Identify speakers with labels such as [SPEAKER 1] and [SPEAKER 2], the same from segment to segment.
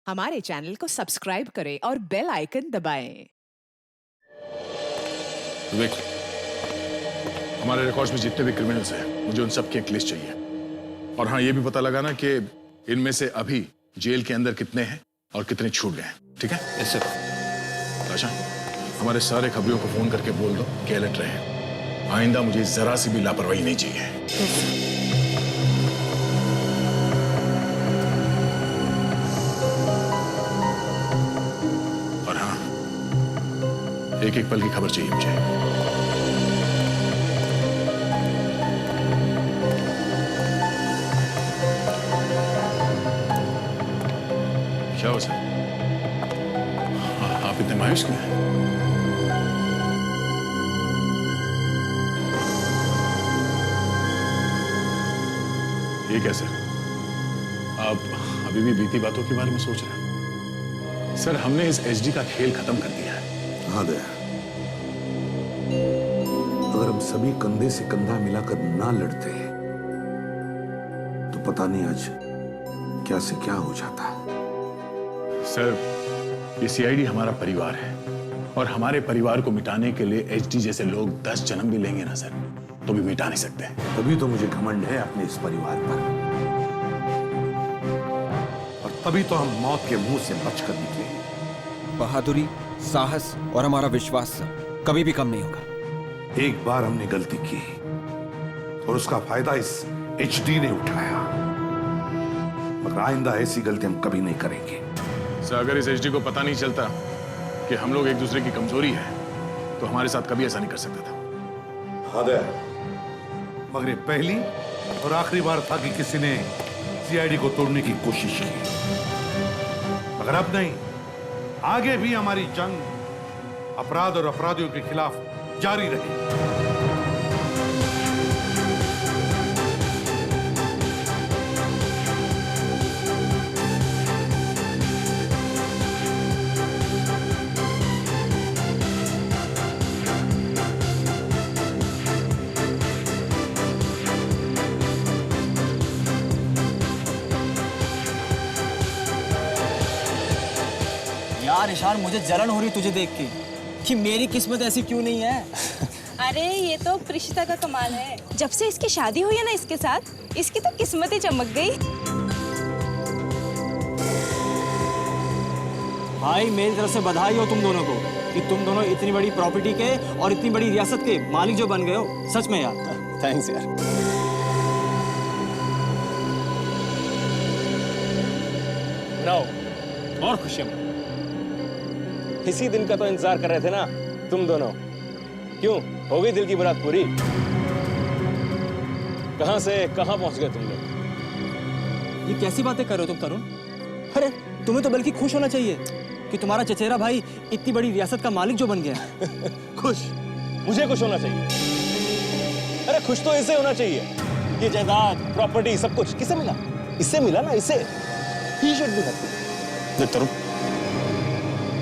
[SPEAKER 1] हमारे चैनल को सब्सक्राइब करें और बेल आइकन दबाएं।
[SPEAKER 2] देख, हमारे रिकॉर्ड्स में जितने भी क्रिमिनल्स हैं, मुझे उन सब की एक लिस्ट चाहिए। और हाँ, ये भी पता लगाना कि इनमें से अभी जेल के अंदर कितने हैं और कितने छूट गए हैं। ठीक है?
[SPEAKER 3] Yes sir.
[SPEAKER 2] अच्छा, हमारे सारे खबरियों को फोन करके बोल दो कि अलर्ट रहे। आइंदा मुझे जरा सी भी लापरवाही नहीं चाहिए। और हाँ, एक एक पल की खबर चाहिए मुझे। क्या हो सर? आप इतने मायूस क्यों हैं? ये क्या सर? आप अभी भी बीती बातों के बारे में सोच रहे हैं? सर, हमने इस एचडी का खेल खत्म कर दिया है।
[SPEAKER 4] हाँ दया, अगर हम सभी कंधे से कंधा मिलाकर ना लड़ते तो पता नहीं आज क्या से क्या हो जाता।
[SPEAKER 2] सर, ये सीआईडी हमारा परिवार है और हमारे परिवार को मिटाने के लिए एचडी जैसे लोग 10 जन्म भी लेंगे ना सर, तो भी मिटा नहीं सकते।
[SPEAKER 4] तभी तो मुझे घमंड है अपने इस परिवार पर, और तभी तो हम मौत के मुंह से बचकर निकले।
[SPEAKER 3] बहादुरी, साहस और हमारा विश्वास सर कभी भी कम नहीं होगा।
[SPEAKER 4] एक बार हमने गलती की और उसका फायदा इस एचडी ने उठाया, मगर आइंदा ऐसी गलती हम कभी नहीं करेंगे।
[SPEAKER 2] सर, अगर इस एचडी को पता नहीं चलता कि हम लोग एक दूसरे की कमजोरी है, तो हमारे साथ कभी ऐसा नहीं कर सकता था।
[SPEAKER 4] हाँ दया, मगर ये पहली और आखिरी बार था कि किसी ने सीआईडी को तोड़ने की कोशिश की, मगर अब नहीं। आगे भी हमारी जंग अपराध और अपराधियों के खिलाफ जारी रहेगी।
[SPEAKER 5] यार इशार, मुझे जलन हो रही तुझे देख के कि मेरी किस्मत ऐसी क्यों नहीं है।
[SPEAKER 6] अरे ये तो प्रिशिता का कमाल है। जब से इसकी शादी हुई है ना इसके साथ, इसकी तो किस्मत ही चमक गई।
[SPEAKER 5] भाई मेरी तरफ से बधाई हो तुम दोनों को कि तुम दोनों इतनी बड़ी प्रॉपर्टी के और इतनी बड़ी रियासत के मालिक जो बन गए हो। सच में यार, थैंक्स यार।
[SPEAKER 7] और खुशियां। इसी दिन का तो इंतजार कर रहे थे ना तुम दोनों। क्यों, हो गई दिल की मुराद पूरी? कहां से कहां पहुंच गए तुम लोग?
[SPEAKER 5] ये कैसी बातें कर रहे हो तुम तरुण? अरे तुम्हें तो बल्कि खुश होना चाहिए कि तुम्हारा चचेरा भाई इतनी बड़ी रियासत का मालिक जो बन गया।
[SPEAKER 7] खुश? मुझे खुश होना चाहिए? अरे खुश तो इसे होना चाहिए। ये जायदाद, प्रॉपर्टी, सब कुछ किसे मिला? इससे मिला ना, इसे। He should be happy.
[SPEAKER 8] देख तरुण,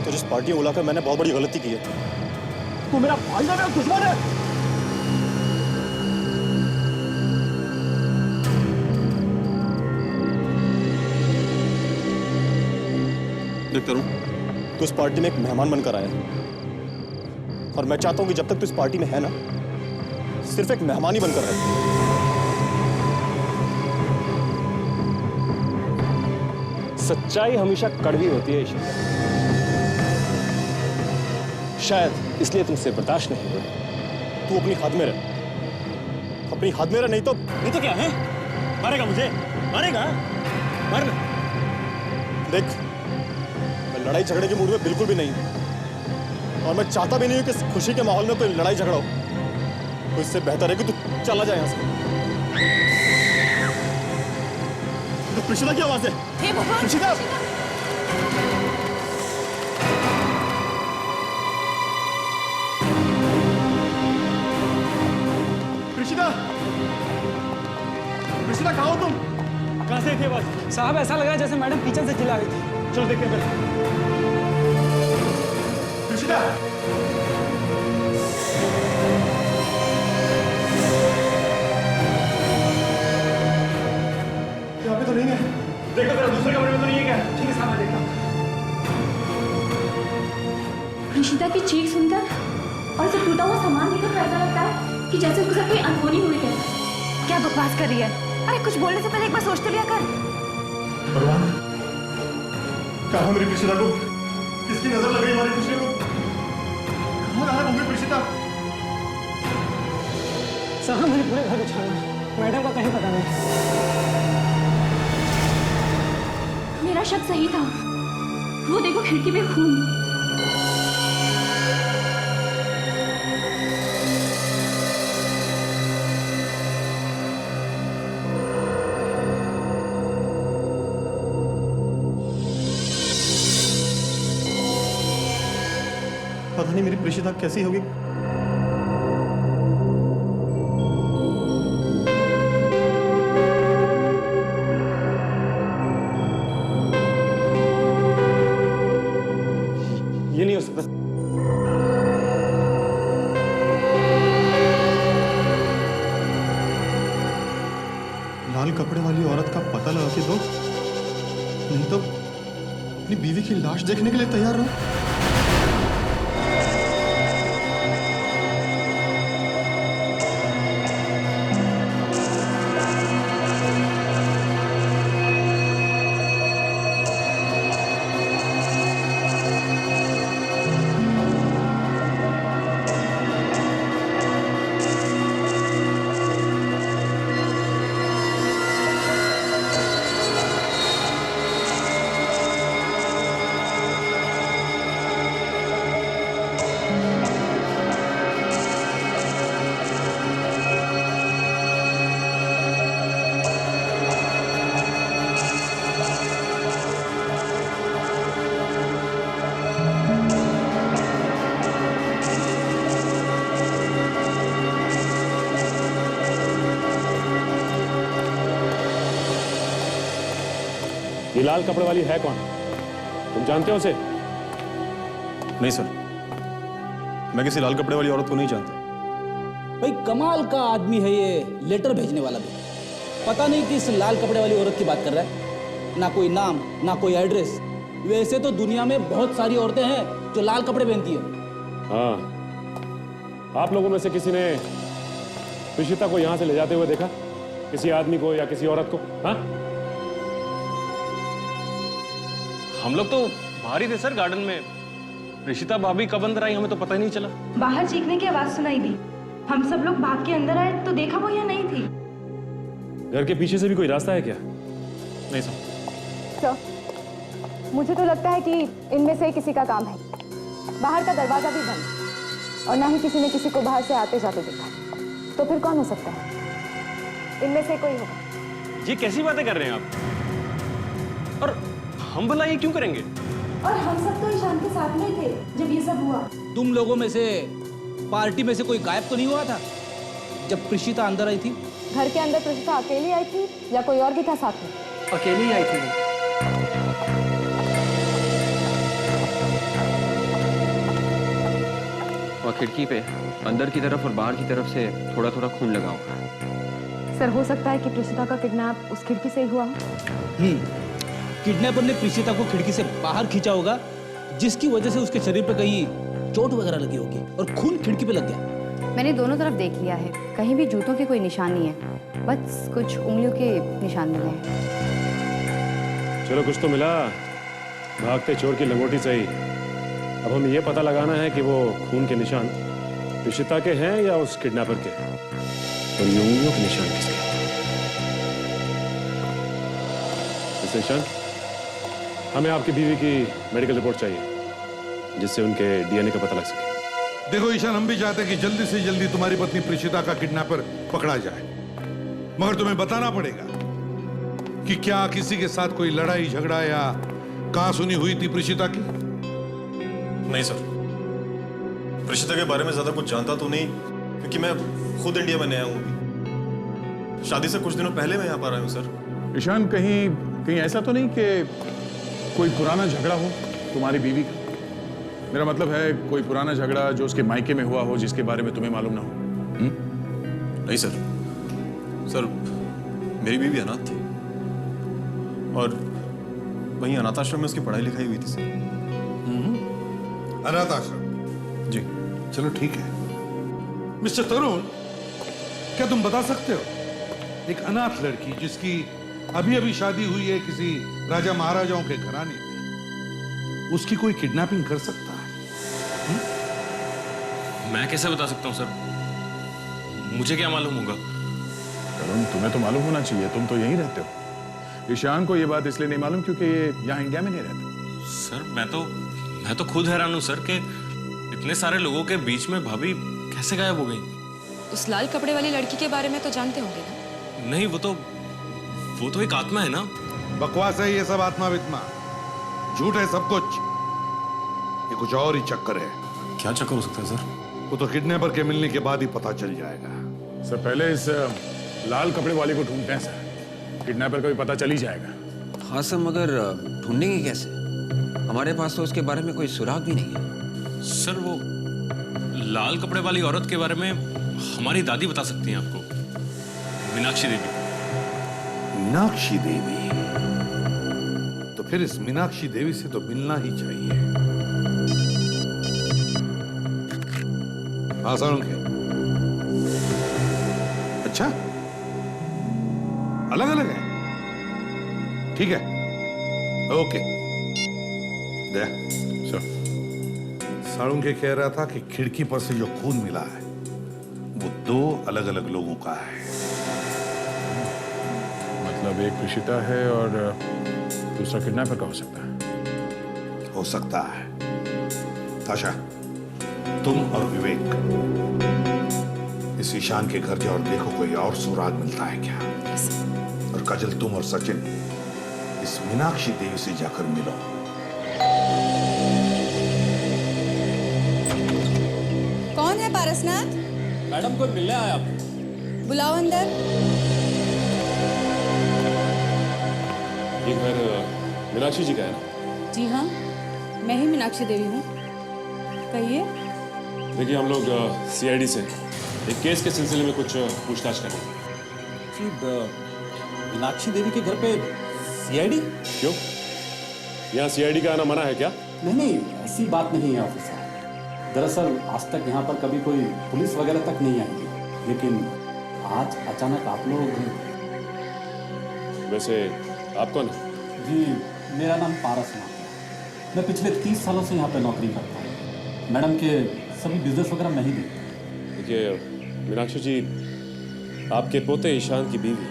[SPEAKER 8] तो जिस पार्टी में बुलाकर मैंने बहुत बड़ी गलती की है।
[SPEAKER 7] तू मेरा भाई है, मेरा दुश्मन है।
[SPEAKER 8] देख तरुण, तू इस पार्टी में एक मेहमान बनकर आया है, और मैं चाहता हूं कि जब तक तू इस पार्टी में है ना, सिर्फ एक मेहमान ही बनकर रहे।
[SPEAKER 7] सच्चाई हमेशा कड़वी होती है ईश्वर। शायद इसलिए तुमसे बर्दाश्त नहीं हो रहा।
[SPEAKER 8] तू अपनी हद में रह, अपनी हद में रह, नहीं तो
[SPEAKER 7] क्या है? मारेगा मुझे? मारेगा? मरना।
[SPEAKER 8] देख, मैं लड़ाई झगड़े के मूड में बिल्कुल भी नहीं हूं, और मैं चाहता भी नहीं हूं कि इस खुशी के माहौल में कोई लड़ाई झगड़ा हो। तो इससे बेहतर है कि तू चला जाए यहां से। प्रिशिता की आवाज है।
[SPEAKER 6] हे भगवान!
[SPEAKER 8] प्रिशिता!
[SPEAKER 7] प्रिशिता! प्रिशिता, कहाँ हो तुम? कहाँ से थी आवाज?
[SPEAKER 5] साहब ऐसा लगा जैसे मैडम किचन से चिल्ला रही थी।
[SPEAKER 7] चलो देखते हैं पहले। प्रिशिता! यहाँ पे तो नहीं है। देखो जरा दूसरे कमरे में तो नहीं है क्या? ठीक है साहब, मैं देखता हूँ।
[SPEAKER 9] ऋषिता की चीख सुनकर और उसे टूटा हुआ सामान देखकर तो ऐसा लगता है कि जैसे उसके साथ कोई अनहोनी हुई है।
[SPEAKER 6] क्या बकवास कर रही है? अरे कुछ बोलने से पहले एक बार सोच तो लिया कर।
[SPEAKER 8] भगवान, कहाँ मेरी प्रीशिता को? किसकी नजर लग गई हमारी प्रीशिता को? कहाँ गायब हो गई प्रीशिता?
[SPEAKER 5] साहब मैंने पूरे घर उछाला, मैडम का कहीं पता नहीं।
[SPEAKER 9] मेरा शक सही था, वो देखो खिड़की पे खून।
[SPEAKER 8] पता नहीं मेरी प्रीशिता कैसी होगी।
[SPEAKER 7] ये नहीं हो सकता।
[SPEAKER 8] लाल कपड़े वाली औरत का पता लगा के दो, नहीं तो अपनी बीवी की लाश देखने के लिए तैयार रहो।
[SPEAKER 7] ये लाल कपड़े वाली है कौन? तुम जानते हो उसे?
[SPEAKER 8] नहीं सर, मैं किसी लाल कपड़े वाली औरत को नहीं जानता।
[SPEAKER 10] भाई कमाल का आदमी है ये, लेटर भेजने वाला भी। पता नहीं किस लाल कपड़े वाली औरत की बात कर रहा है। ना कोई नाम, ना कोई एड्रेस। वैसे तो दुनिया में बहुत सारी औरतें हैं जो लाल कपड़े पहनती है।
[SPEAKER 7] हाँ, आप लोगों में से किसी ने प्रीशिता को यहां से ले जाते हुए देखा? किसी आदमी को या किसी औरत को? हाँ,
[SPEAKER 11] हम लोग तो बाहर ही थे सर, गार्डन में। प्रीशिता भाभी कब अंदर आई हमें तो पता ही नहीं चला।
[SPEAKER 6] बाहर चीखने की आवाज सुनाई दी, हम सब लोग भाग के अंदर आए तो देखा वो यहाँ नहीं थी।
[SPEAKER 7] घर के पीछे से भी कोई रास्ता है क्या?
[SPEAKER 8] नहीं सर।
[SPEAKER 6] सर, मुझे तो लगता है कि इनमें से किसी का काम है। बाहर का दरवाजा भी बंद और ना ही किसी ने किसी को बाहर से आते जाते देखा। तो फिर कौन हो सकता है? इनमें से कोई होगा।
[SPEAKER 11] ये कैसी बातें कर रहे हैं आप? और हम भला ये क्यों करेंगे?
[SPEAKER 9] और हम सब तो ईशान के साथ में थे जब ये सब हुआ।
[SPEAKER 10] तुम लोगों में से पार्टी में से कोई गायब तो नहीं हुआ था जब प्रीशिता अंदर आई थी?
[SPEAKER 6] घर के अंदर प्रीशिता अकेली आई थी या कोई और भी था साथ में?
[SPEAKER 5] अकेली आई थी।
[SPEAKER 3] और खिड़की पे अंदर की तरफ और बाहर की तरफ से थोड़ा थोड़ा खून लगा हुआ है।
[SPEAKER 6] सर, हो सकता है कि प्रीशिता का किडनैप उस खिड़की से ही हुआ हो।
[SPEAKER 10] किडनैपर ने प्रीशिता को खिड़की से बाहर खींचा होगा, जिसकी वजह से उसके शरीर पे कहीं चोट वगैरह लगी होगी और खून खिड़की पे लग गया।
[SPEAKER 12] मैंने दोनों तरफ देख लिया है, कहीं भी जूतों की कोई निशान नहीं है, बस कुछ उंगलियों के निशान मिले हैं।
[SPEAKER 7] चलो कुछ तो मिला, भागते चोर की लंगोटी सही। अब हमें ये पता लगाना है कि वो खून के निशान प्रीशिता के हैं या उस किडनैपर के, और ये उंगलियों के निशान किसके? मिस्टर ईशान, हमें आपकी बीवी की मेडिकल रिपोर्ट चाहिए जिससे उनके डीएनए का पता लग सके।
[SPEAKER 4] देखो ईशान, हम भी चाहते हैं कि जल्दी से जल्दी तुम्हारी पत्नी प्रीशिता का किडनैपर पकड़ा जाए, मगर तुम्हें बताना पड़ेगा कि क्या किसी के साथ कोई लड़ाई झगड़ा या कहासुनी हुई थी प्रीशिता की?
[SPEAKER 8] नहीं सर, प्रीशिता के बारे में ज्यादा कुछ जानता तो नहीं, क्योंकि मैं खुद इंडिया में नया हूँ। शादी से कुछ दिनों पहले मैं यहाँ पर आया हूँ सर।
[SPEAKER 2] ईशान, कहीं ऐसा तो नहीं कि कोई पुराना झगड़ा हो तुम्हारी बीवी का? मेरा मतलब है कोई पुराना झगड़ा जो उसके मायके में हुआ हो, जिसके बारे में तुम्हें मालूम ना हो।
[SPEAKER 8] नहीं सर, सर मेरी बीवी अनाथ थी और वहीं अनाथ आश्रम में उसकी पढ़ाई लिखाई हुई थी सर।
[SPEAKER 4] अनाथ आश्रम?
[SPEAKER 8] जी।
[SPEAKER 4] चलो ठीक है। मिस्टर तरुण, क्या तुम बता सकते हो एक अनाथ लड़की जिसकी अभी अभी शादी हुई है किसी राजा महाराजाओं के घराने में, उसकी कोई किडनैपिंग कर सकता है?
[SPEAKER 11] मैं कैसे बता सकता हूँ सर? मुझे क्या मालूम होगा?
[SPEAKER 2] तरुण, तुम्हें तो मालूम होना चाहिए, तुम तो यहीं रहते हो। ईशान को ये बात इसलिए नहीं मालूम क्योंकि ये यहाँ इंडिया में नहीं रहते।
[SPEAKER 11] सर मैं तो खुद हैरान हूँ सर कि इतने सारे लोगों के बीच में भाभी कैसे गायब हो गई।
[SPEAKER 13] उस लाल कपड़े वाली लड़की के बारे में तो जानते होंगे ना?
[SPEAKER 11] नहीं, वो तो एक आत्मा है ना।
[SPEAKER 4] बकवास है ये सब, आत्मा वित्मा झूठ है सब कुछ। ये कुछ और ही चक्कर है।
[SPEAKER 8] क्या चक्कर हो सकता है सर?
[SPEAKER 4] वो तो किडनैपर के मिलने के बाद ही पता चल जाएगा।
[SPEAKER 2] सर पहले इस लाल कपड़े वाले को ढूंढते हैं सर, किडनैपर का भी पता चल ही जाएगा।
[SPEAKER 3] हाँ सर, मगर ढूंढेंगे कैसे? हमारे पास तो उसके बारे में कोई सुराग भी नहीं है।
[SPEAKER 11] सर वो लाल कपड़े वाली औरत के बारे में हमारी दादी बता सकती हैं आपको, मीनाक्षी देवी।
[SPEAKER 4] मीनाक्षी देवी? तो फिर इस मीनाक्षी देवी से तो मिलना ही चाहिए। हाँ सालुंखे। अच्छा, अलग अलग है? ठीक है, ओके। दया सालुंखे कह रहा था कि खिड़की पर से जो खून मिला है वो 2 अलग अलग लोगों का है।
[SPEAKER 2] मतलब एक प्रीशिता है और दूसरा किडनैपर का हो सकता है।
[SPEAKER 4] हो सकता है। आशा, तुम और विवेक इस ईशान के घर जाओ और देखो कोई और सुराग मिलता है क्या। और काजल, तुम और सचिन इस मीनाक्षी देवी से जाकर मिलो।
[SPEAKER 14] कौन है पारसनाथ?
[SPEAKER 5] मैडम कोई मिलने आया आप?
[SPEAKER 14] बुलाओ अंदर।
[SPEAKER 7] ये घर मीनाक्षी जी का है ना?
[SPEAKER 14] जी हाँ, मैं ही मीनाक्षी देवी हूँ। कहिए।
[SPEAKER 7] देखिए, हम लोग सीआईडी से एक केस के सिलसिले में कुछ पूछताछ कर रहे हैं।
[SPEAKER 10] जी, मीनाक्षी देवी के घर पे सीआईडी?
[SPEAKER 7] क्यों, यहाँ सीआईडी का आना मना है क्या?
[SPEAKER 10] नहीं, ऐसी बात नहीं है ऑफिसर। दरअसल आज तक यहाँ पर कभी कोई पुलिस वगैरह तक नहीं आई, लेकिन आज अचानक आप लोग।
[SPEAKER 7] वैसे आप कौन है?
[SPEAKER 10] जी, मेरा नाम पारसनाथ है। मैं पिछले 30 सालों से यहाँ पे नौकरी करता हूँ। मैडम के सभी बिजनेस वगैरह मैं ही देखता हूँ।
[SPEAKER 7] देखिए मीनाक्षी जी, आपके पोते ईशान की बीवी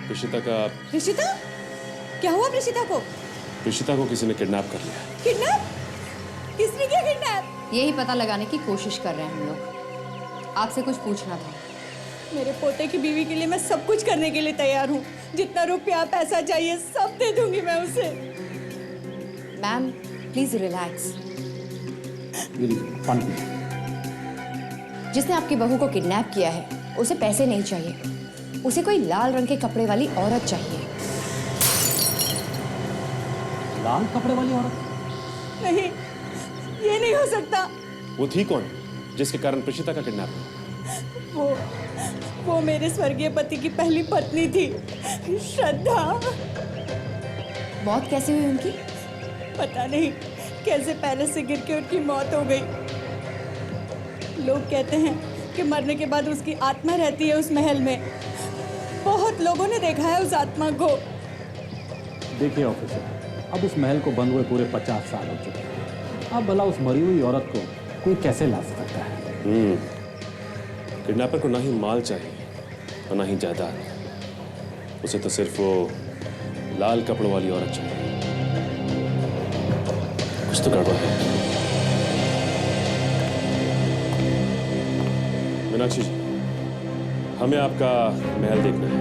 [SPEAKER 7] प्रीशिता का।
[SPEAKER 14] प्रीशिता? क्या हुआ प्रीशिता को?
[SPEAKER 7] प्रीशिता को किसी ने किडनैप कर लिया।
[SPEAKER 14] किडनैप? किसने किया किडनैप?
[SPEAKER 12] यही पता लगाने की कोशिश कर रहे हैं हम लोग। आपसे कुछ पूछना था।
[SPEAKER 14] मेरे पोते की बीवी के लिए मैं सब कुछ करने के लिए तैयार हूँ। जितना रुपया पैसा चाहिए सब दे दूंगी मैं उसे।
[SPEAKER 12] Ma'am please relax. जिसने आपकी बहू को किडनैप किया है उसे पैसे नहीं चाहिए, उसे कोई लाल रंग के कपड़े वाली औरत चाहिए।
[SPEAKER 10] लाल कपड़े वाली औरत?
[SPEAKER 14] नहीं, ये नहीं हो सकता।
[SPEAKER 7] वो थी कौन जिसके कारण प्रीशिता का किडनैप हुआ?
[SPEAKER 14] वो मेरे स्वर्गीय पति की पहली पत्नी थी, श्रद्धा।
[SPEAKER 12] मौत कैसे हुई उनकी?
[SPEAKER 14] पता नहीं कैसे पैलेस से गिर के उनकी मौत हो गई। लोग कहते हैं कि मरने के बाद उसकी आत्मा रहती है उस महल में। बहुत लोगों ने देखा है उस आत्मा को।
[SPEAKER 10] देखिए ऑफिसर, अब उस महल को बंद हुए पूरे 50 साल हो चुके हैं। अब भला उस मरी हुई औरत को कोई कैसे ला सकता है?
[SPEAKER 7] किडनैपर को ना ही माल चाहिए और ना ही जायदाद, उसे तो सिर्फ वो लाल कपड़ों वाली औरत चाहिए। कुछ तो गड़बड़ है। मीनाक्षी जी, हमें आपका महल देखना है।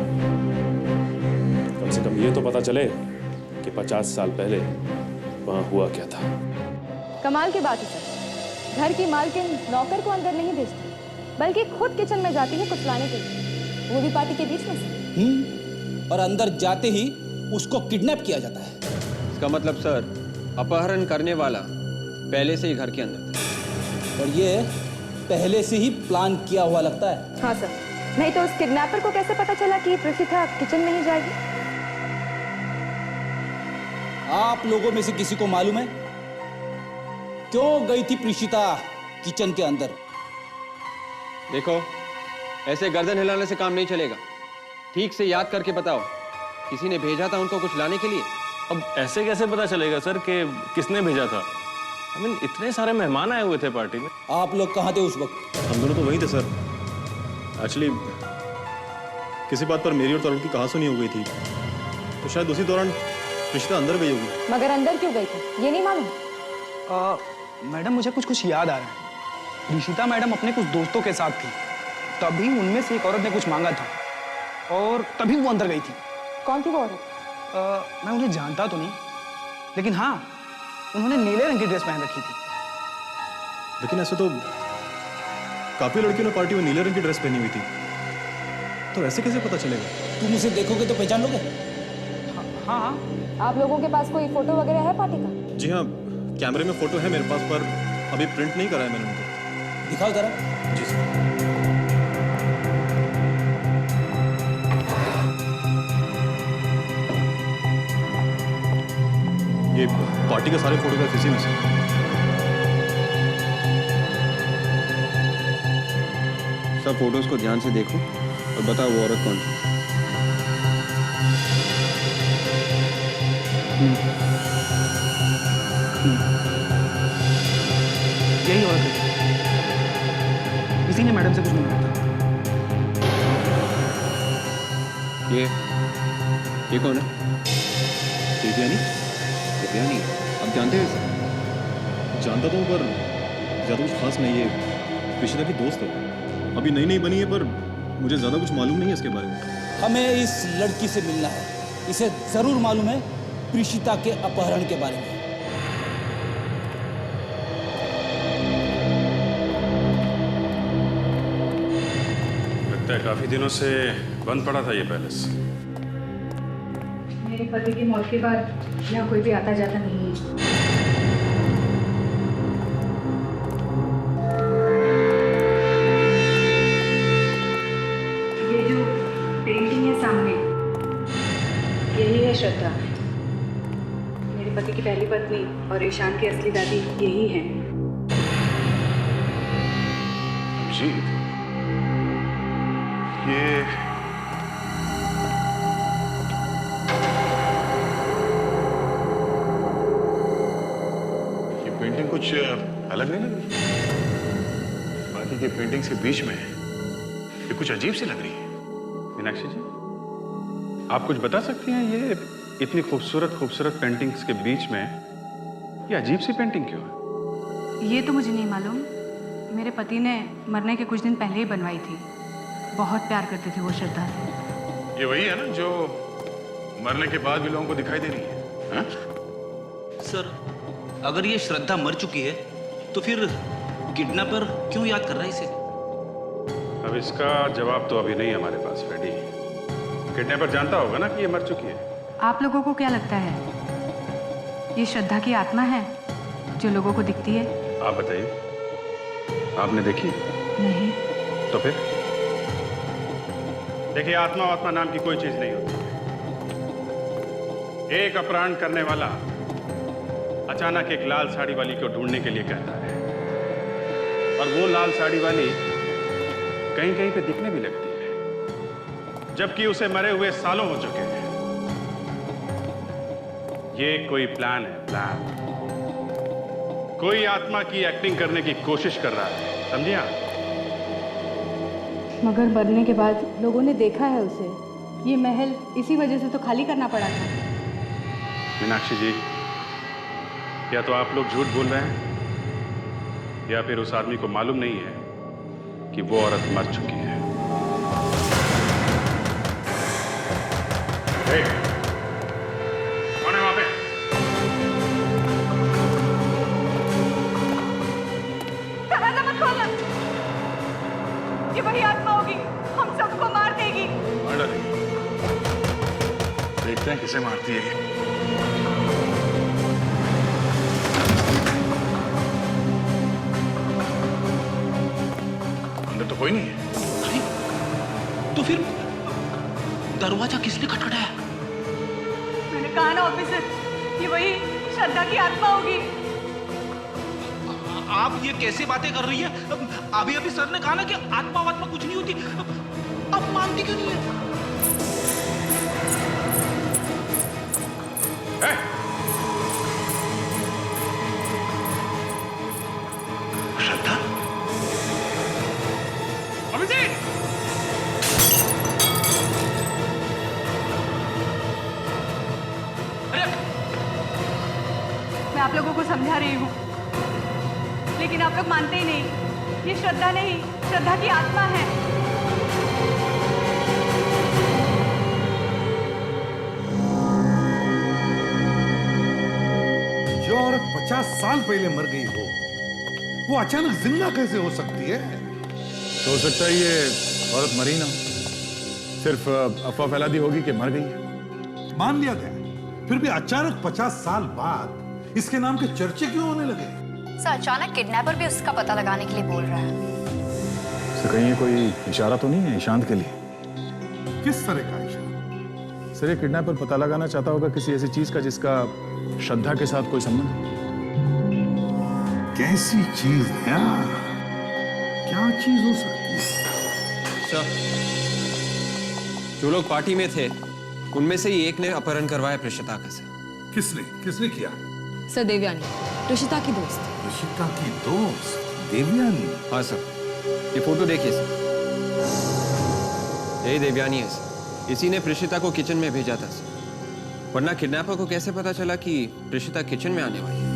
[SPEAKER 7] कम से कम ये तो पता चले कि 50 साल पहले वहां हुआ क्या था।
[SPEAKER 6] कमाल की बात है सर, घर की मालकिन नौकर को अंदर नहीं भेजती बल्कि खुद किचन में जाती है कुछ लाने के लिए, वो भी पार्टी के बीच में से।
[SPEAKER 10] और अंदर जाते ही उसको किडनैप किया जाता है।
[SPEAKER 3] इसका मतलब सर, अपहरण करने वाला पहले से ही घर के अंदर था।
[SPEAKER 10] और ये पहले से ही प्लान किया हुआ लगता है।
[SPEAKER 6] हाँ सर, नहीं तो उस किडनैपर को कैसे पता चला कि प्रीशिता किचन में ही जाएगी?
[SPEAKER 10] आप लोगों में से किसी को मालूम है क्यों गई थी प्रीशिता किचन के अंदर।
[SPEAKER 3] देखो, ऐसे गर्दन हिलाने से काम नहीं चलेगा। ठीक से याद करके बताओ, किसी ने भेजा था उनको कुछ लाने के लिए?
[SPEAKER 11] अब ऐसे कैसे पता चलेगा सर कि किसने भेजा था? I mean, इतने सारे मेहमान आए हुए थे पार्टी में।
[SPEAKER 10] आप लोग कहाँ थे उस वक्त?
[SPEAKER 8] हम दोनों तो वहीं थे सर। एक्चुअली किसी बात पर मेरी और तरुण की कहासुनी हो गई थी, तो शायद उसी दौरान रिश्ता अंदर गई होगी।
[SPEAKER 6] मगर अंदर क्यों गई थी ये नहीं मालूम?
[SPEAKER 5] मैडम मुझे कुछ याद आ रहा है। ऋषिता मैडम अपने कुछ दोस्तों के साथ थी, तभी उनमें से एक औरत ने कुछ मांगा था और तभी वो अंदर गई थी।
[SPEAKER 6] कौन थी वो औरत?
[SPEAKER 5] मैं उन्हें जानता तो नहीं, लेकिन हाँ, उन्होंने नीले रंग की ड्रेस पहन रखी थी।
[SPEAKER 8] लेकिन ऐसे तो काफी लड़कियों ने पार्टी में नीले रंग की ड्रेस पहनी हुई थी, तो ऐसे कैसे पता चलेगा?
[SPEAKER 10] तुम उसे देखोगे तो पहचान लोगे?
[SPEAKER 5] हाँ हाँ।
[SPEAKER 6] आप लोगों के पास कोई फोटो वगैरह है पार्टी का?
[SPEAKER 8] जी हाँ, कैमरे में फोटो है मेरे पास, पर अभी प्रिंट नहीं करा है मैंने उनको।
[SPEAKER 10] दिखाओ जरा।
[SPEAKER 8] जी सर। ये पार्टी के सारे फोटोग्राफ इसी में से।
[SPEAKER 3] सब फोटोज को ध्यान से देखो और बताओ वो औरत कौन सी।
[SPEAKER 5] यही औरत है, इसी ने मैडम से कुछ मांगा था।
[SPEAKER 3] ये कौन है? दिव्यानी, अब जानते हो इसे?
[SPEAKER 8] जानता तो हूँ, पर ज्यादा कुछ खास नहीं है। ऋषिता की दोस्त है, अभी नई नई बनी है, पर मुझे ज्यादा कुछ मालूम नहीं है इसके बारे में।
[SPEAKER 10] हमें इस लड़की से मिलना है। इसे जरूर मालूम है प्रीशिता के अपहरण के बारे में।
[SPEAKER 7] लगता है काफी दिनों से बंद पड़ा था ये पैलेस।
[SPEAKER 6] मेरे पति की मौत के बाद यहाँ कोई भी आता जाता नहीं है। ये जो पेंटिंग है सामने, यही है श्रद्धा। मेरे पति की पहली पत्नी और ईशान की असली दादी यही है।
[SPEAKER 2] जी, ये पेंटिंग कुछ अलग नहीं लग रही? बाकी की पेंटिंग्स के बीच में ये कुछ अजीब सी लग रही है।
[SPEAKER 7] मीनाक्षी जी, आप कुछ बता सकती हैं ये इतनी खूबसूरत पेंटिंग्स के बीच में ये अजीब सी पेंटिंग क्यों है?
[SPEAKER 6] ये तो मुझे नहीं मालूम। मेरे पति ने मरने के कुछ दिन पहले ही बनवाई थी। बहुत प्यार करते थे वो श्रद्धा से।
[SPEAKER 2] ये वही है ना जो मरने के बाद भी लोगों को दिखाई दे रही है? हाँ?
[SPEAKER 10] सर, अगर ये श्रद्धा मर चुकी है तो फिर किडनैपर क्यों याद कर रहा है इसे?
[SPEAKER 7] अब इसका जवाब तो अभी नहीं हमारे पास, फ्रेडी। किडनैपर जानता होगा ना कि ये मर चुकी है।
[SPEAKER 6] आप लोगों को क्या लगता है ये श्रद्धा की आत्मा है जो लोगों को दिखती है?
[SPEAKER 7] आप बताइए, आपने देखी?
[SPEAKER 6] नहीं।
[SPEAKER 7] तो फिर देखिए, आत्मा नाम की कोई चीज नहीं होती। एक अपराध करने वाला अचानक एक लाल साड़ी वाली को ढूंढने के लिए कहता है, और वो लाल साड़ी वाली कहीं कहीं पे दिखने भी लगती है, जबकि उसे मरे हुए सालों हो चुके हैं। ये कोई प्लान है, प्लान। कोई आत्मा की एक्टिंग करने की कोशिश कर रहा है, समझिए आप?
[SPEAKER 6] मगर मरने के बाद लोगों ने देखा है उसे। ये महल इसी वजह से तो खाली करना पड़ा था।
[SPEAKER 7] मीनाक्षी जी, या तो आप लोग झूठ बोल रहे हैं या फिर उस आदमी को मालूम नहीं है कि वो औरत मर चुकी है। कौन है वहां पे?
[SPEAKER 14] दरवाजा मत खोलना, ये वही आत्मा होगी, हम सबको मार देगी।
[SPEAKER 2] मार डालेगी। देखते हैं किसे मारती है। अंदर तो कोई नहीं है।
[SPEAKER 10] तो फिर दरवाजा किसने खटखटाया?
[SPEAKER 14] मैंने कहा ना ऑफिसर, ये वही श्रद्धा की आत्मा होगी।
[SPEAKER 10] आप ये कैसे बातें कर रही है? अभी अभी सर ने कहा ना कि आत्मा वात्मा कुछ नहीं होती, अब मानती क्यों नहीं है? श्रद्धा, अभिजीत,
[SPEAKER 6] मैं आप लोगों को समझा रही हूँ, लेकिन आप लोग मानते ही नहीं। ये श्रद्धा नहीं, श्रद्धा की आत्मा है।
[SPEAKER 4] जो औरत 50 साल पहले मर गई हो, वो अचानक जिंदा कैसे हो सकती है?
[SPEAKER 2] तो हो सकता है ये औरत मरी ना, सिर्फ अफवाह फैला दी होगी कि मर गई है।
[SPEAKER 4] मान लिया गया, फिर भी अचानक 50 साल बाद इसके नाम के चर्चे क्यों होने लगे?
[SPEAKER 12] सर अचानक किडनैपर भी उसका पता लगाने के लिए बोल रहा है।
[SPEAKER 2] सर कहीं ये कोई इशारा तो नहीं है ईशांत के लिए?
[SPEAKER 4] किस तरह का इशारा?
[SPEAKER 2] सर ये किडनैपर पता लगाना चाहता होगा किसी ऐसी चीज का जिसका श्रद्धा के साथ कोई संबंध।
[SPEAKER 4] कैसी चीज है? क्या चीज हो सकती है?
[SPEAKER 3] जो लोग पार्टी में थे उनमें से ही एक ने अपहरण करवाया प्रेषिता का। सर
[SPEAKER 4] किसने किया?
[SPEAKER 13] सर देवयानी, ऋषिता की दोस्त।
[SPEAKER 4] ऋषिता की दोस्त देवयानी?
[SPEAKER 3] हाँ सर, ये फोटो देखिए सर, यही देवयानी है सर। इसी ने प्रेषिता को किचन में भेजा था सर, वरना किडनैपर को कैसे पता चला कि प्रेषिता किचन में आने वाली है?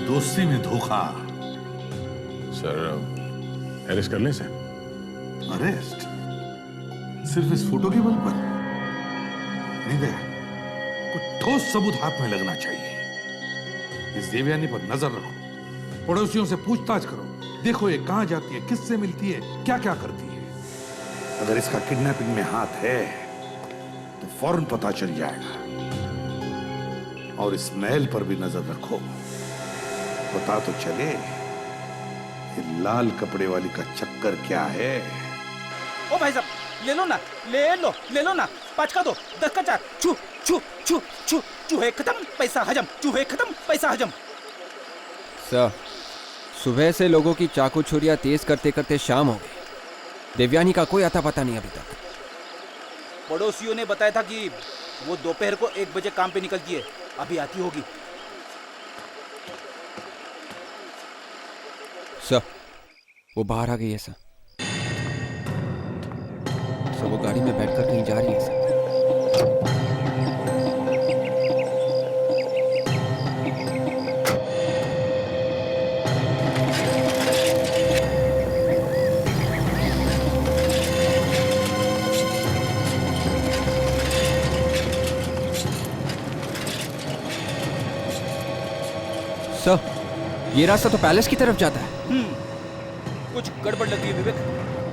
[SPEAKER 4] दोस्ती में धोखा।
[SPEAKER 2] सर अरेस्ट कर लें सर?
[SPEAKER 4] अरेस्ट? सिर्फ इस फोटो के बल पर नहीं गया, कुछ ठोस सबूत हाथ में लगना चाहिए। इस देवयानी पर नजर रखो, पड़ोसियों से पूछताछ करो, देखो ये कहां जाती है, किससे मिलती है, क्या क्या करती है। अगर इसका किडनैपिंग में हाथ है तो फौरन पता चल जाएगा। और इस महल पर भी नजर रखो, पता तो चले ये लाल कपड़े वाली का चक्कर क्या है।
[SPEAKER 10] ओ भाई साहब, ले लो ना, ले लो ना, 5 का 2, 10 का 4, छू छू छू छू, चूहे खत्म पैसा हजम, चूहे खत्म पैसा हजम।
[SPEAKER 3] सर सुबह से लोगों की चाकू छुरियां तेज करते करते शाम हो गई, देवयानी का कोई अता पता नहीं अभी तक।
[SPEAKER 10] पड़ोसियों ने बताया था कि वो दोपहर को 1 बजे काम पे निकलती है, अभी आती होगी।
[SPEAKER 3] सर वो बाहर आ गई है सर, वो गाड़ी में बैठकर कहीं जा रही है सर। सर ये रास्ता तो पैलेस की तरफ जाता है।
[SPEAKER 10] कुछ गड़बड़ लग रही है विवेक,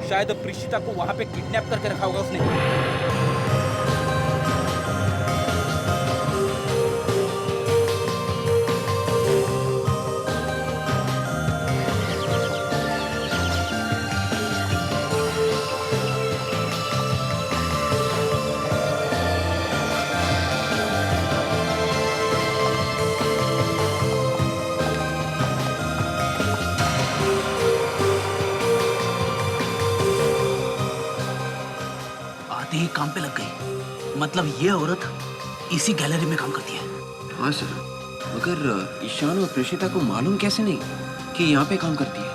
[SPEAKER 10] शायद प्रीशिता को वहां पे किडनैप करके रखा होगा उसने।
[SPEAKER 15] ही काम पे लग गई, मतलब ये औरत इसी गैलरी में काम करती है।
[SPEAKER 3] हाँ सर, मगर ईशान और प्रेषिता को मालूम कैसे नहीं कि यहाँ पे काम करती है?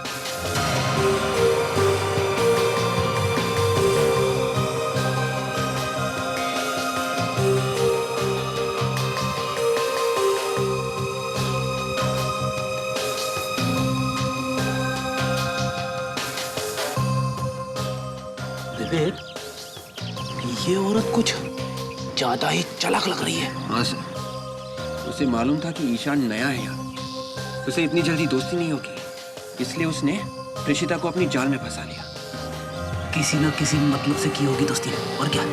[SPEAKER 15] विवेक, ये औरत कुछ ज्यादा ही चालाक लग रही है।
[SPEAKER 3] हाँ सर, उसे मालूम था कि ईशान नया है यहाँ, उसे इतनी जल्दी दोस्ती नहीं होगी, इसलिए उसने प्रेषिता को अपनी जाल में फंसा लिया।
[SPEAKER 15] किसी न किसी मतलब से की होगी दोस्ती, और क्या।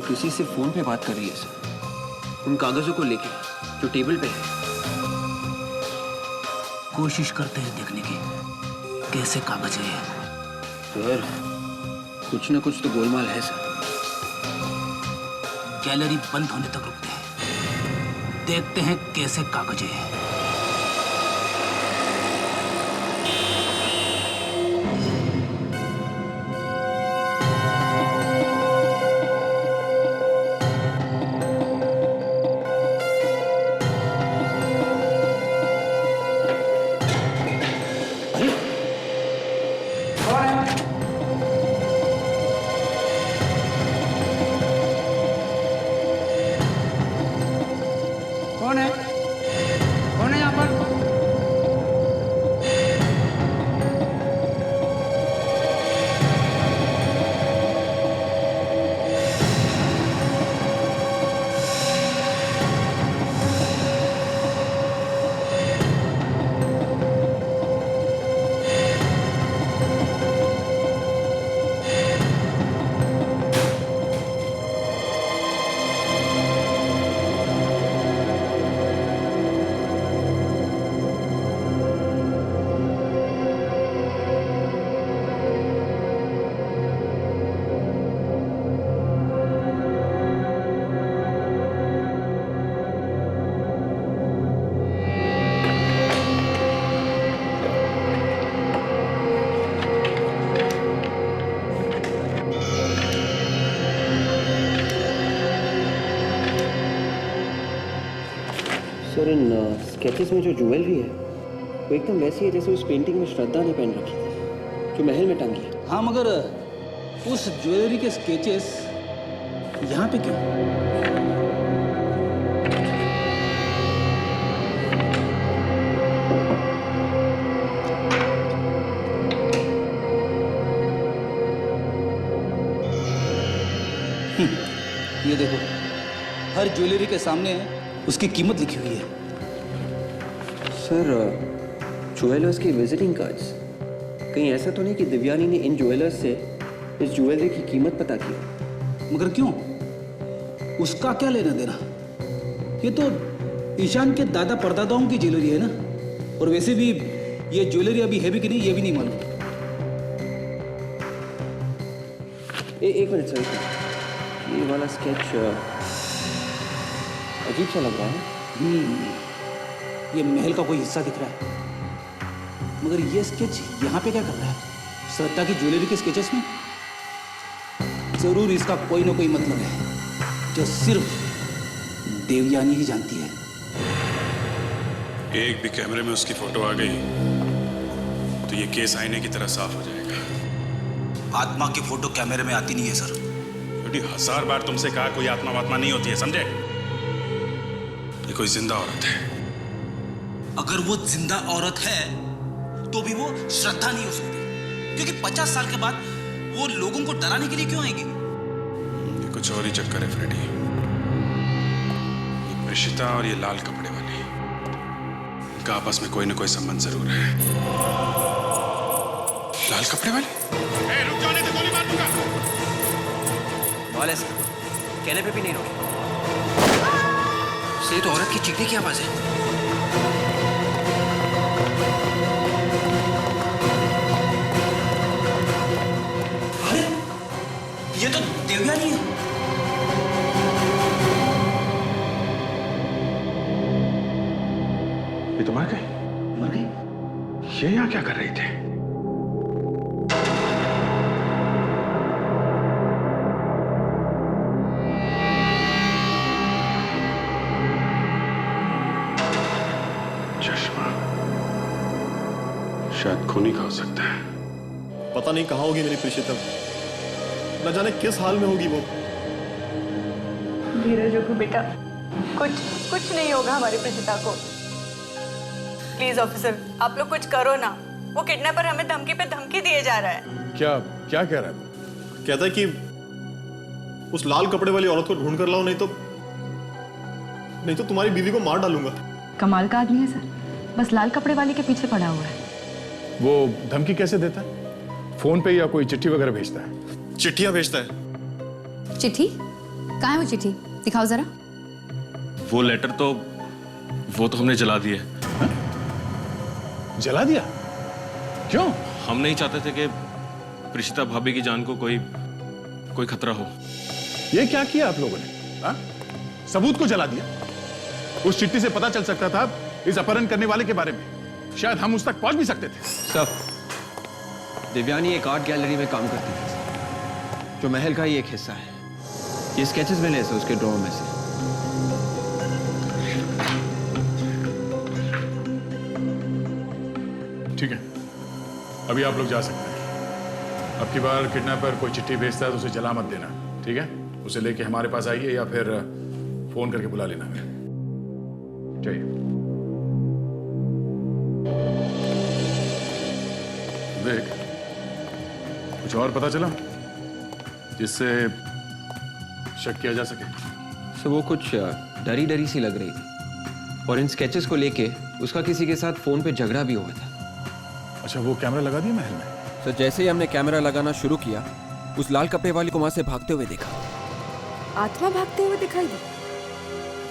[SPEAKER 3] किसी से फोन पे बात कर रही है सर, उन कागजों को लेके जो टेबल पे है।
[SPEAKER 15] कोशिश करते हैं देखने की कैसे कागज है ये।
[SPEAKER 3] सर कुछ ना कुछ तो गोलमाल है सर।
[SPEAKER 15] गैलरी बंद होने तक रुकते हैं, देखते हैं कैसे कागज है।
[SPEAKER 10] कौन है? कौन है यहाँ पर?
[SPEAKER 3] सर इन स्केचेस में जो ज्वेलरी है वो एकदम वैसी है जैसे उस पेंटिंग में श्रद्धा ने पहन रखी थी जो महल में टंगी है।
[SPEAKER 10] हाँ, मगर उस ज्वेलरी के स्केचेस यहाँ पे क्यों? ये देखो, हर ज्वेलरी के सामने उसकी कीमत लिखी हुई है।
[SPEAKER 3] सर ज्वेलर्स की विजिटिंग कार्ड्स, कहीं ऐसा तो नहीं कि दिव्यानी ने इन ज्वेलर्स से इस ज्वेलरी की कीमत पता की?
[SPEAKER 10] मगर क्यों? उसका क्या लेना देना? ये तो ईशान के दादा परदादाओं की ज्वेलरी है ना। और वैसे भी ये ज्वेलरी अभी है भी कि नहीं ये भी नहीं मालूम।
[SPEAKER 3] एक मिनट सर, ये वाला स्केच अजीब सा लग रहा है।
[SPEAKER 10] ये महल का कोई हिस्सा दिख रहा है, मगर ये स्केच यहाँ पे क्या कर रहा है? श्रद्धा की ज्वेलरी के स्केचेस में जरूर इसका कोई ना कोई मतलब है जो सिर्फ देवयानी ही जानती है।
[SPEAKER 16] एक भी कैमरे में उसकी फोटो आ गई तो ये केस आईने की तरह साफ हो जाएगा।
[SPEAKER 15] आत्मा की फोटो कैमरे में आती नहीं है सर।
[SPEAKER 16] 1000 बार तुमसे कहा कोई आत्मा वात्मा नहीं होती है, समझे? ये कोई जिंदा औरत है।
[SPEAKER 15] अगर वो जिंदा औरत है तो भी वो श्रद्धा नहीं हो सकती, क्योंकि 50 साल के बाद वो लोगों को डराने के लिए क्यों आएगी?
[SPEAKER 16] ये कुछ और ही चक्कर है फ्रेडी। ये प्रेषिता और ये लाल कपड़े वाली, इनका आपस में कोई ना कोई संबंध जरूर है। लाल कपड़े वाली? रुक जाने दे, गोली मार दूंगा।
[SPEAKER 3] वाले सर, कहने पे भी नहीं रोके। ये तो औरत की चीखने की आवाज है।
[SPEAKER 15] अरे ये तो देवयानी है।
[SPEAKER 16] ये तो मर गई।
[SPEAKER 15] मर गई?
[SPEAKER 16] ये यहाँ क्या कर रही थी? शायद खूनी का हो सकता है।
[SPEAKER 8] पता नहीं कहाँ होगी मेरी प्रेषिता, न जाने किस हाल में होगी वो।
[SPEAKER 6] धीरज रखो बेटा, कुछ नहीं होगा हमारी प्रेषिता को। प्लीज ऑफिसर, आप लोग कुछ करो ना। वो किडनैपर हमें धमकी पे धमकी दिए जा रहा है।
[SPEAKER 2] क्या क्या कह रहा है?
[SPEAKER 8] कहता है कि उस लाल कपड़े वाली औरत को ढूंढ कर लाओ, नहीं तो तुम्हारी बीवी को मार डालूंगा।
[SPEAKER 12] कमाल का आदमी है सर, बस लाल कपड़े वाले के पीछे पड़ा हुआ है।
[SPEAKER 2] वो धमकी कैसे देता है? फोन पे या कोई चिट्ठी वगैरह भेजता है?
[SPEAKER 8] चिट्ठियां भेजता है।
[SPEAKER 12] चिट्ठी? कहाँ है वो चिट्ठी? दिखाओ जरा।
[SPEAKER 11] वो लेटर तो हमने जला दिए।
[SPEAKER 2] जला दिया? क्यों?
[SPEAKER 11] हम नहीं चाहते थे कि प्रीशिता भाभी की जान को कोई खतरा हो।
[SPEAKER 2] ये क्या किया आप लोगों ने? हा? सबूत को जला दिया। उस चिट्ठी से पता चल सकता था इस अपहरण करने वाले के बारे में। शायद हम उस तक पहुंच भी सकते थे।
[SPEAKER 3] सर, देवयानी एक आर्ट गैलरी में काम करती थी जो महल का ही एक हिस्सा है। ये स्केचेस मिले थे उसके ड्रॉअर में से।
[SPEAKER 2] ठीक है, अभी आप लोग जा सकते हैं। अब की बार किडनैपर कोई चिट्ठी भेजता है तो उसे जला मत देना, ठीक है? उसे लेके हमारे पास आइए या फिर फोन करके बुला लेना हमें। चाहिए देख, कुछ और पता चला जिससे शक किया जा सके?
[SPEAKER 3] सो वो कुछ डरी डरी सी लग रही थी और इन स्केचेस को लेके उसका किसी के साथ फोन पे झगड़ा भी हुआ था।
[SPEAKER 2] अच्छा, वो कैमरा लगा दिया महल में?
[SPEAKER 3] तो जैसे ही हमने कैमरा लगाना शुरू किया, उस लाल कपड़े वाली को वहां से भागते हुए देखा।
[SPEAKER 6] आत्मा भागते हुए दिखाई दी?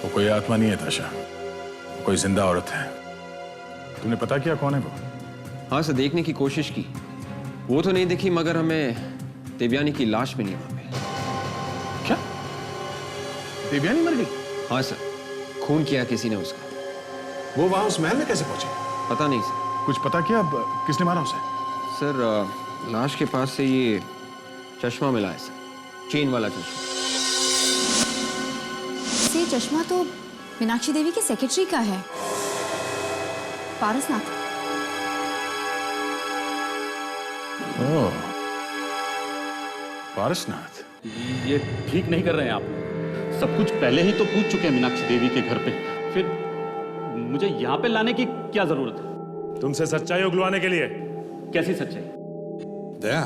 [SPEAKER 2] वो कोई आत्मा नहीं है ताशा, कोई जिंदा औरत है। तुमने पता किया कौन है वो?
[SPEAKER 3] हाँ सर, देखने की कोशिश की। वो तो नहीं दिखी, मगर हमें देवयानी की लाश मिली वहां पे।
[SPEAKER 2] क्या? देवयानी मर गई?
[SPEAKER 3] हाँ सर, खून किया किसी ने उसका।
[SPEAKER 2] वो वहां उस महल में कैसे पहुंचे?
[SPEAKER 3] पता नहीं सर।
[SPEAKER 2] कुछ पता किया किसने मारा उसे?
[SPEAKER 3] सर, लाश के पास से ये चश्मा मिला है सर, चेन वाला चश्मा।
[SPEAKER 12] ये चश्मा तो मीनाक्षी देवी के सेक्रेटरी का है, पारसनाथ।
[SPEAKER 2] ओह, पारसनाथ।
[SPEAKER 10] ये ठीक नहीं कर रहे हैं आप। सब कुछ पहले ही तो पूछ चुके हैं मीनाक्षी देवी के घर पे, फिर मुझे यहाँ पे लाने की क्या जरूरत है?
[SPEAKER 7] तुमसे सच्चाई उगलवाने के लिए।
[SPEAKER 10] कैसी सच्चाई?
[SPEAKER 4] दया,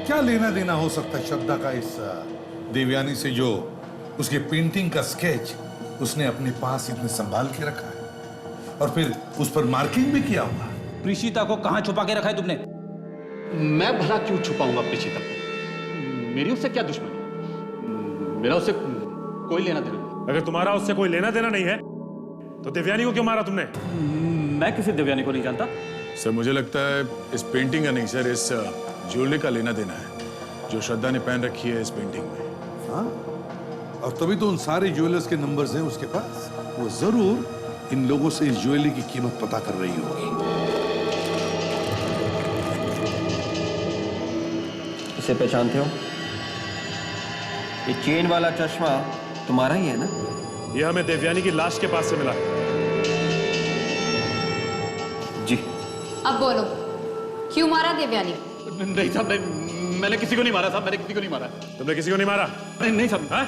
[SPEAKER 4] क्या लेना देना हो सकता है श्रद्धा का इस देवयानी से जो उसके पेंटिंग का स्केच उसने अपने पास इतने संभाल के रखा है और फिर उस पर मार्किंग भी किया हुआ?
[SPEAKER 10] प्रीशिता को कहां छुपा के रखा है तुमने? मैं भला क्यों छुपाऊंगा प्रीशिता को? मेरी उससे क्या दुश्मनी? मेरा उससे कोई लेना देना नहीं।
[SPEAKER 7] अगर तुम्हारा उससे कोई लेना देना नहीं है तो देवयानी को क्यों मारा तुमने?
[SPEAKER 10] मैं किसी देवयानी को नहीं जानता।
[SPEAKER 2] सर, मुझे लगता है इस पेंटिंग का नहीं सर, इस ज्वेलरी का लेना देना है जो श्रद्धा ने पहन रखी है इस पेंटिंग में।
[SPEAKER 4] हाँ, और तभी तो उन सारे ज्वेलर्स के नंबर्स हैं उसके पास। वो जरूर इन लोगों से इस ज्वेलरी की कीमत पता कर रही होगी।
[SPEAKER 3] इसे पहचानते हो? ये चेन वाला चश्मा तुम्हारा ही है ना?
[SPEAKER 7] ये हमें देवयानी की लाश के पास से मिला है।
[SPEAKER 3] जी।
[SPEAKER 12] अब बोलो, क्यों मारा देवयानी?
[SPEAKER 10] नहीं साहब, मैंने किसी को नहीं मारा साहब, मैंने किसी को नहीं मारा।
[SPEAKER 7] तुमने किसी को नहीं मारा?
[SPEAKER 10] नहीं साहब।
[SPEAKER 7] हाँ?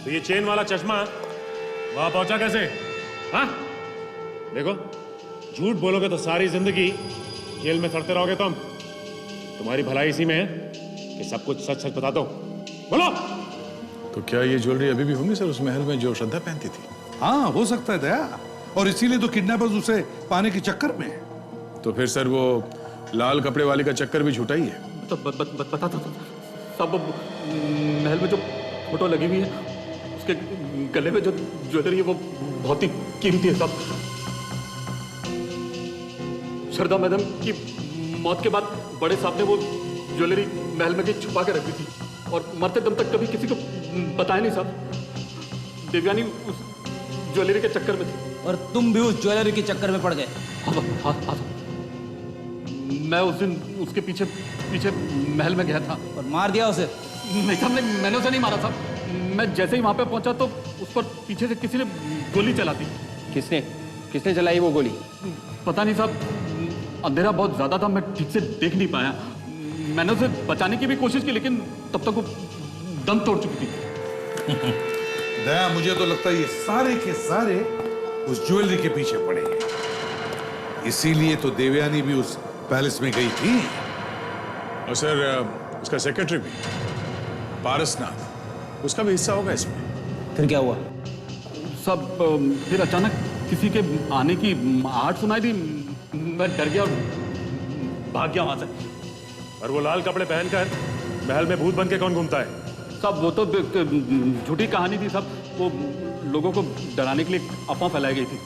[SPEAKER 7] तो ये चेन वाला चश्मा वहां पहुंचा कैसे? हाँ? देखो, झूठ बोलोगे तो सारी जिंदगी जेल में सड़ते रहोगे तुम। तुम्हारी भलाई इसी में है कि सब कुछ सच सच बता दो। बोलो।
[SPEAKER 2] तो क्या ये ज्वेलरी अभी भी होंगी सर उस महल में जो श्रद्धा पहनती थी?
[SPEAKER 4] हाँ, हो सकता है दया, और इसीलिए तो किडनैपर्स उसे पाने के चक्कर में।
[SPEAKER 2] तो फिर सर वो लाल कपड़े वाली का चक्कर भी झूठा ही है?
[SPEAKER 10] तो बता था सब महल में जो फोटो लगी हुई है उसके गले में जो ज्वेलरी है वो बहुत ही कीमती है साहब। श्रद्धा मैडम की मौत के बाद बड़े साहब ने वो ज्वेलरी महल में कहीं छुपा के रखी थी और मरते दम तक कभी किसी को बताया नहीं साहब। देवयानी उस ज्वेलरी के चक्कर में थी। और तुम भी उस ज्वेलरी के चक्कर में पड़ गए? हाँ। मैं उस दिन उसके पीछे महल में गया था। और मार दिया उसे? नहीं साहब, मैंने उसे नहीं मारा साहब। मैं जैसे ही वहां पे पहुंचा तो उस पर पीछे से किसी ने गोली चला दी।
[SPEAKER 3] किसने चलाई वो गोली?
[SPEAKER 10] पता नहीं साहब, अंधेरा बहुत ज्यादा था, मैं ठीक से देख नहीं पाया। मैंने उसे बचाने की भी कोशिश की लेकिन तब तक वो दम तोड़ चुकी थी।
[SPEAKER 4] दया, मुझे तो लगता है ये सारे के सारे उस ज्वेलरी के पीछे पड़े हैं। इसीलिए तो देवयानी भी उस पैलेस में गई थी।
[SPEAKER 2] और सर उसका सेक्रेटरी भी पारसनाथ, उसका भी हिस्सा होगा इसमें?
[SPEAKER 10] फिर क्या हुआ? सब फिर अचानक किसी के आने की आहट सुनाई दी। मैं डर गया और भाग गया वहां से।
[SPEAKER 7] और वो लाल कपड़े पहनकर महल में भूत बन के कौन घूमता है?
[SPEAKER 5] सब वो तो झूठी कहानी थी, सब वो लोगों को डराने के लिए अफवाह फैलाई गई थी।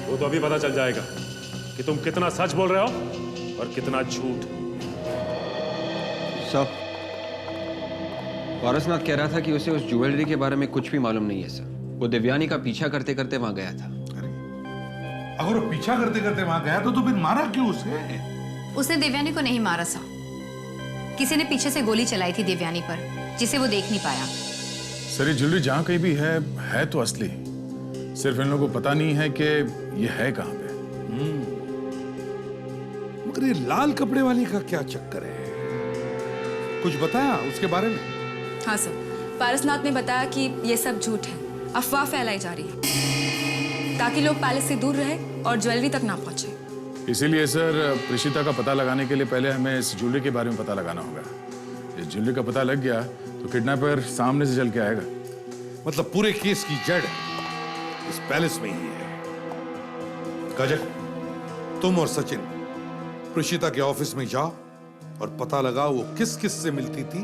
[SPEAKER 7] वो तो अभी पता चल जाएगा कि तुम कितना सच बोल रहे हो और कितना झूठ।
[SPEAKER 3] सर, पारसनाथ कह रहा था कि उसे उस ज्वेलरी के बारे में कुछ भी मालूम नहीं है सर। वो देवयानी का पीछा करते करते वहां गया था।
[SPEAKER 4] अगर वो पीछा करते करते वहां गया तो फिर मारा क्यों उसे?
[SPEAKER 12] उसने देवयानी को नहीं मारा सा, किसी ने पीछे से गोली चलाई थी देवयानी पर, जिसे वो देख नहीं पाया।
[SPEAKER 2] सर ये ज्वेलरी जहां कहीं भी है तो असली, सिर्फ इन लोगों को पता नहीं है कि ये है कहां पे।
[SPEAKER 4] मगर ये लाल कपड़े वाली का क्या चक्कर है? कुछ बताया उसके बारे में?
[SPEAKER 13] हाँ सर, पारसनाथ ने बताया कि ये सब झूठ है, अफवाह फैलाई जा रही है ताकि लोग पैलेस से दूर रहे और ज्वेलरी तक ना पहुंचे।
[SPEAKER 2] इसीलिए सर प्रेषिता का पता लगाने के लिए पहले हमें इस ज्वेलरी के बारे में पता लगाना होगा। इस ज्वेलरी का पता लग गया तो किडनैपर सामने से चल के आएगा।
[SPEAKER 4] मतलब पूरे केस की जड़ इस पैलेस में ही है। काजल, तुम और सचिन प्रेषिता के ऑफिस में जाओ और पता लगाओ वो किस किस से मिलती थी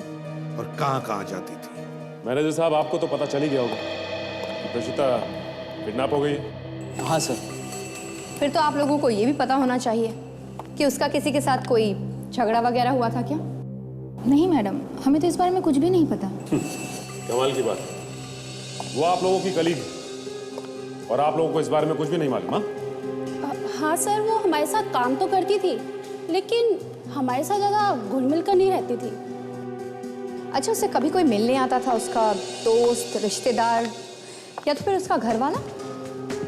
[SPEAKER 4] और कहां कहां जाती थी।
[SPEAKER 7] मैनेजर साहब, आपको तो पता चल ही गया होगा कि प्रेषिता किडनैप हो गई है।
[SPEAKER 5] हाँ सर।
[SPEAKER 12] फिर तो आप लोगों को ये भी पता होना चाहिए कि उसका किसी के साथ कोई झगड़ा वगैरह हुआ था क्या?
[SPEAKER 6] नहीं मैडम, हमें तो इस बारे में कुछ भी नहीं पता।
[SPEAKER 7] कमाल की बात है। वो आप लोगों की कलीग है और आप लोगों को इस बारे में कुछ भी नहीं मालूम?
[SPEAKER 14] हाँ सर, वो हमारे साथ काम तो करती थी लेकिन हमारे साथ ज़्यादा घुल मिल कर नहीं रहती थी।
[SPEAKER 12] अच्छा, उससे कभी कोई मिलने आता था, उसका दोस्त, रिश्तेदार या तो फिर उसका घर वाला?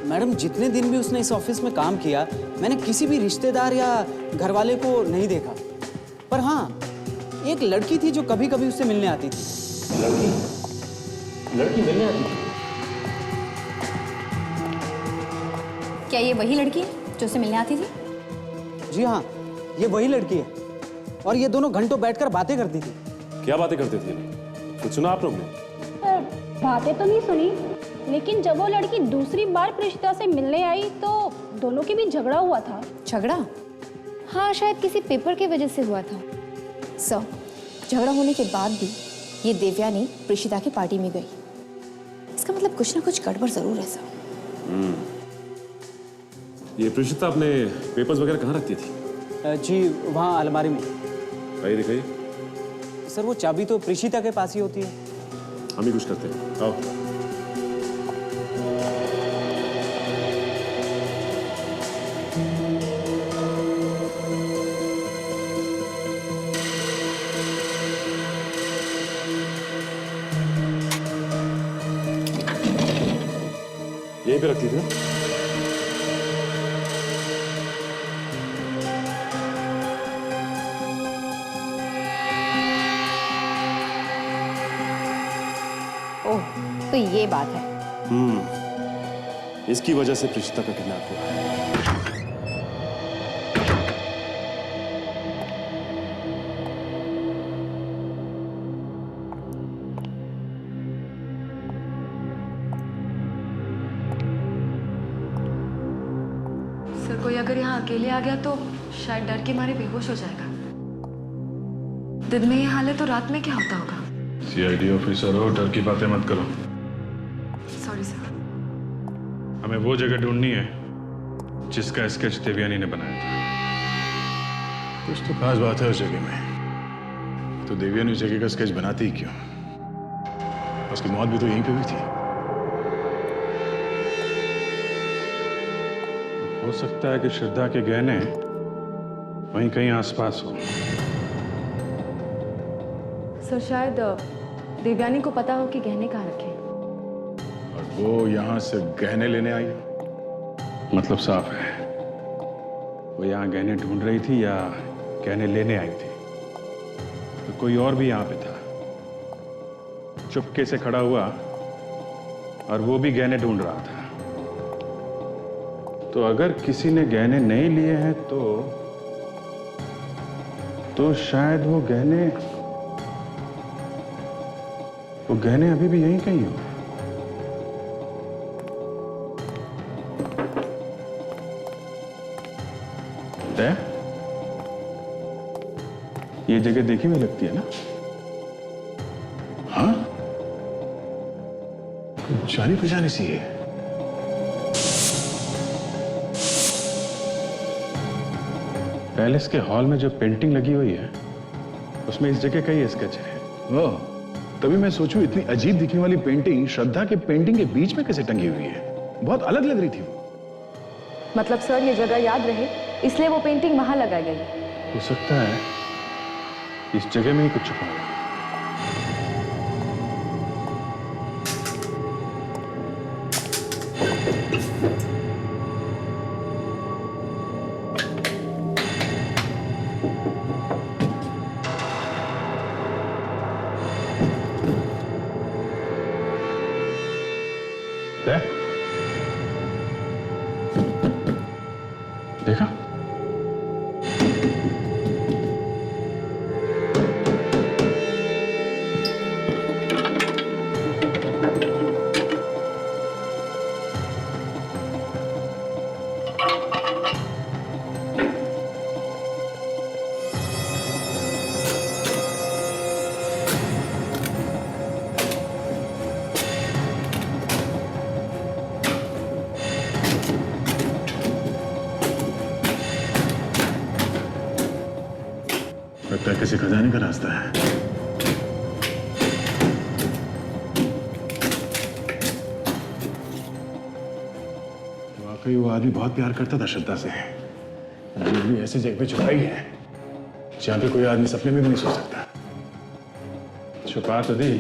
[SPEAKER 5] मैडम, जितने दिन भी उसने इस ऑफिस में काम किया, मैंने किसी भी रिश्तेदार या घर वाले को नहीं देखा। पर हाँ, एक लड़की थी जो कभी कभी उससे मिलने आती थी। लड़की मिलने आती थी?
[SPEAKER 12] क्या ये वही लड़की है जो उससे मिलने आती थी?
[SPEAKER 5] जी हाँ, ये वही लड़की है और ये दोनों घंटों बैठकर बातें करती थी।
[SPEAKER 7] क्या बातें करते थे? कुछ सुना आप लोग ने?
[SPEAKER 14] बातें तो नहीं सुनी, लेकिन जब वो लड़की दूसरी बार प्रेषिता से मिलने आई तो दोनों के बीच झगड़ा हुआ था।
[SPEAKER 12] झगड़ा? हाँ, शायद किसी पेपर की वजह से हुआ था। सर, झगड़ा होने के बाद भी ये देवयानी प्रेषिता की पार्टी में गई। इसका मतलब कुछ ना कुछ गड़बड़ जरूर है सर।
[SPEAKER 7] ये प्रेषिता अपने पेपर्स वगैरह कहाँ रखती थी?
[SPEAKER 5] जी, वहाँ अलमारी में।
[SPEAKER 7] भाई दिखाइए।
[SPEAKER 5] सर, वो चाबी तो प्रेषिता के पास ही होती है।
[SPEAKER 7] हम ही कुछ करते हैं, आओ। यहीं पे रखती थी ना?
[SPEAKER 12] ओह, तो ये बात है।
[SPEAKER 7] इसकी वजह से प्रेषिता का किडनैप हुआ है।
[SPEAKER 13] सर, कोई अगर यहाँ अकेले आ गया तो शायद डर के मारे बेहोश हो जाएगा। दिन में ये हाल है तो रात में क्या होता होगा?
[SPEAKER 2] सीआईडी ऑफिसर हो, डर की बातें मत करो।
[SPEAKER 13] Sorry sir.
[SPEAKER 2] हमें वो जगह ढूंढनी है जिसका स्केच देवयानी ने बनाया था। कुछ तो खास बात है उस जगह में। तो देवयानी उस जगह का स्केच बनाती ही क्यों? उसकी मौत भी तो यहीं पे हुई थी। हो सकता है कि श्रद्धा के गहने वहीं कहीं आसपास हो।
[SPEAKER 13] सर, शायद देवयानी को पता हो कि गहने कहाँ रखे।
[SPEAKER 2] और वो यहाँ से गहने लेने आई? मतलब साफ है, वो यहाँ गहने ढूंढ रही थी या गहने लेने आई थी। तो कोई और भी यहाँ पे था, चुपके से खड़ा हुआ और वो भी गहने ढूंढ रहा था। तो अगर किसी ने गहने नहीं लिए हैं तो शायद वो गहने अभी भी यहीं कहीं हो। ये जगह देखी हुई लगती है ना? जानी पहचानी सी है।
[SPEAKER 7] पैलेस के हॉल में जो पेंटिंग लगी हुई है उसमें इस जगह का ही स्केच है।
[SPEAKER 2] ओह, तभी मैं सोचूं इतनी अजीब दिखने वाली पेंटिंग श्रद्धा के पेंटिंग के बीच में कैसे टंगी हुई है। बहुत अलग लग रही थी वो।
[SPEAKER 6] मतलब सर ये जगह याद रहे इसलिए वो पेंटिंग वहां लगाई गई।
[SPEAKER 7] हो सकता है इस जगह में ही कुछ छुपा है। देखा?
[SPEAKER 2] लगता है किसी खजाने का रास्ता है। वाकई वो आदमी बहुत प्यार करता था श्रद्धा से। ये भी ऐसी जगह पे छुपाई है जहां पे कोई आदमी सपने में भी नहीं सो सकता।
[SPEAKER 7] छुपा तो दी,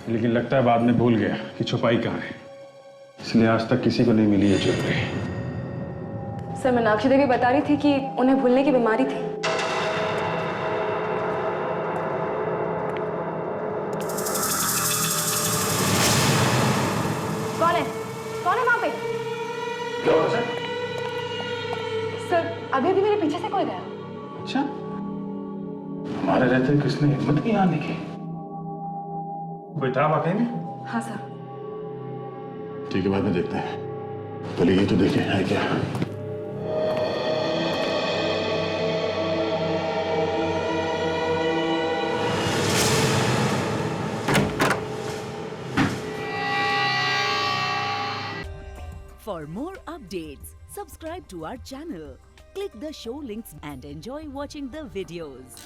[SPEAKER 7] लेकिन लगता है बाद में भूल गया कि छुपाई कहाँ है, इसलिए आज तक किसी को नहीं मिली ये ज्वेलरी।
[SPEAKER 13] सर मीनाक्षी देवी बता रही थी कि उन्हें भूलने की बीमारी थी।
[SPEAKER 6] कौन है वहां पे? सर अभी अभी मेरे पीछे से कोई गया।
[SPEAKER 2] अच्छा, हमारे रहते किसने हिम्मत नहीं आने की।
[SPEAKER 7] कोई था वाकई में?
[SPEAKER 13] हाँ सर।
[SPEAKER 2] ठीक है, बाद में देखते हैं, पहले ये तो देखें है क्या।
[SPEAKER 1] For more updates, subscribe to our channel, click the show links and enjoy watching the videos.